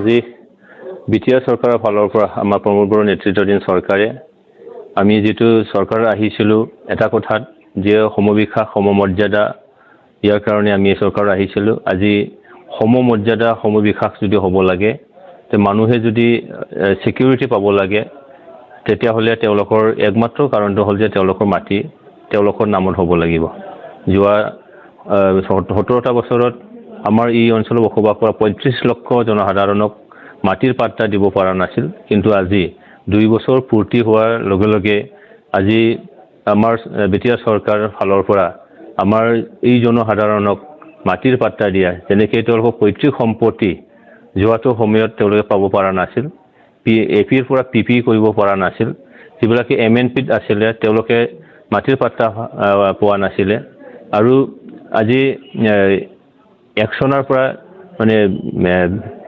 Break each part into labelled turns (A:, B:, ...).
A: আজি BTR চৰকাৰৰ ফালৰ পৰা আমাৰ প্ৰমোদ বড়োৰ নেতৃত্বাধীন চৰকাৰে আমি যেটো চৰকাৰ আহিছিলো এটা কথাত যে সমবিকাশ সমমৰ্যাদা ইয়াৰ কাৰণে আমি চৰকাৰ আহিছিলো আজি সমমৰ্যাদা সমবিকাশ যদি হ'ব লাগে তে মানুহে যদি সিকিউৰিটি পাব লাগে তেতিয়া হলে তেওঁলোকৰ একমাত্ৰ কাৰণটো হ'ল যে তেওঁলোকৰ মাটি তেওঁলোকৰ নামত হ'ব লাগিব যোৱা 17টা বছৰত আমাৰ এই অঞ্চলত বসবাস কৰা 35 লক্ষ জনসাধাৰণক মাটিৰ পাট্টা দিব পৰা নাছিল কিন্তু আজি 2 বছৰ পূৰ্তি হোৱাৰ লগে লগে আজি আমাৰ BTR চৰকাৰৰ ফালৰ পৰা আমাৰ এই জনসাধাৰণক মাটিৰ পাট্টা দিয়া যেনেকৈ তেওঁলোকৰ পৈতৃক সম্পত্তি যোৱাটো সময়ত তেওঁলোকে পাব পৰা নাছিল এপিৰ পৰা পিপি কৰিব পৰা নাছিল যিবিলাকে এমএনপিত আছিল তেওঁলোকে মাটিৰ পাট্টা পোৱা নাছিল আৰু আজি একচনৰ পৰা মানে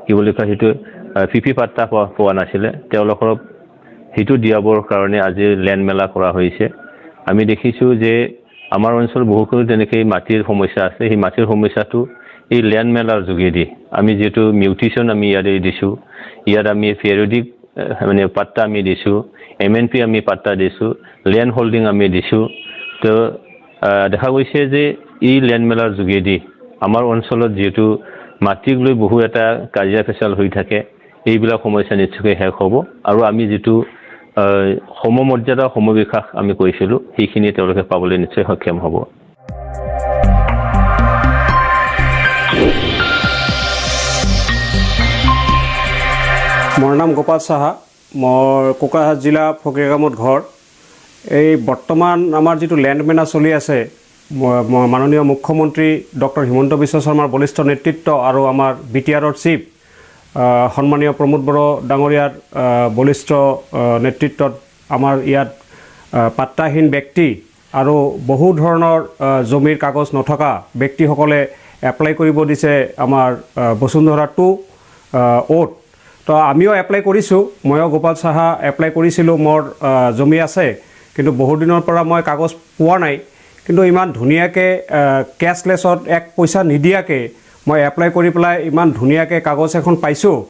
A: কি বুলি কয় হেতু পিপি পাট্টা পোৱা নাছিল তেওঁলোকৰ হেতু দিয়াবৰ কাৰণে আজি ল্যান্ড মেলা কৰা হৈছে আমি দেখিছো যে আমাৰ অঞ্চল বহুখিনি তেনেকৈ মাটিৰ সমস্যা আছে এই মাটিৰ সমস্যাটো এই ল্যান্ড মেলাৰ যোগেদি আমি যেটো মিউটেশন আমি ইয়াৰে দিছো ইয়াত আমি পিৰিয়ডিক মানে পাট্টা আমি দিছো এমএনপি আমি পাট্টা দিছো ল্যান্ড হোল্ডিং আমি দিছো তো দেখা গৈছে যে এই ল্যান্ড মেলাৰ যোগেদি আমাৰ অঞ্চলত যেটো মাটিক লৈ বহু এটা কাজিয়া ফেচাল হৈ থাকে এইবিলাক সমস্যা নিশ্চয় শেষ হ'ব আৰু আমি যেটো সমমৰ্যাদা সমবিকাশ আমি কৈছিলো সেইখিনি তেওঁলোকে পাবলৈ নিশ্চয় সক্ষম হ'ব
B: মোৰ নাম গোপাল সাহা মোৰ কোকৰাঝাৰ জিলা ফকীৰগামত ঘৰ এই বৰ্তমান আমাৰ যেটো ল্যান্ড মেলা চলি আছে মাননীয় মুখ্যমন্ত্ৰী ডক্টৰ হিমন্ত বিশ্ব শৰ্মাৰ বলিষ্ঠ নেতৃত্ব আৰু আমাৰ BTRৰ চিফ সন্মানীয় প্ৰমোদ বড়ো ডাঙৰীয়াৰ বলিষ্ঠ নেতৃত্বত আমাৰ ইয়াত পাট্টাহীন ব্যক্তি আৰু বহু ধৰণৰ জমিৰ কাগজ নথকা ব্যক্তিসকলে এপ্লাই কৰিব দিছে আমাৰ বসুন্ধৰা 2 ওট তো আমিও এপ্লাই কৰিছো ময়ো গোপাল সাহা এপ্লাই কৰিছিলো মোৰ জমি আছে কিন্তু বহু দিনৰ পৰা মই কাগজ পোৱা নাই কিন্তু ইমান ধুনিয়াকে ক্যাশলেছত এক পইচা নিদিয়াকে মই এপ্লাই কৰি পেলাই ইমান ধুনিয়াকে কাগজ এখন পাইছো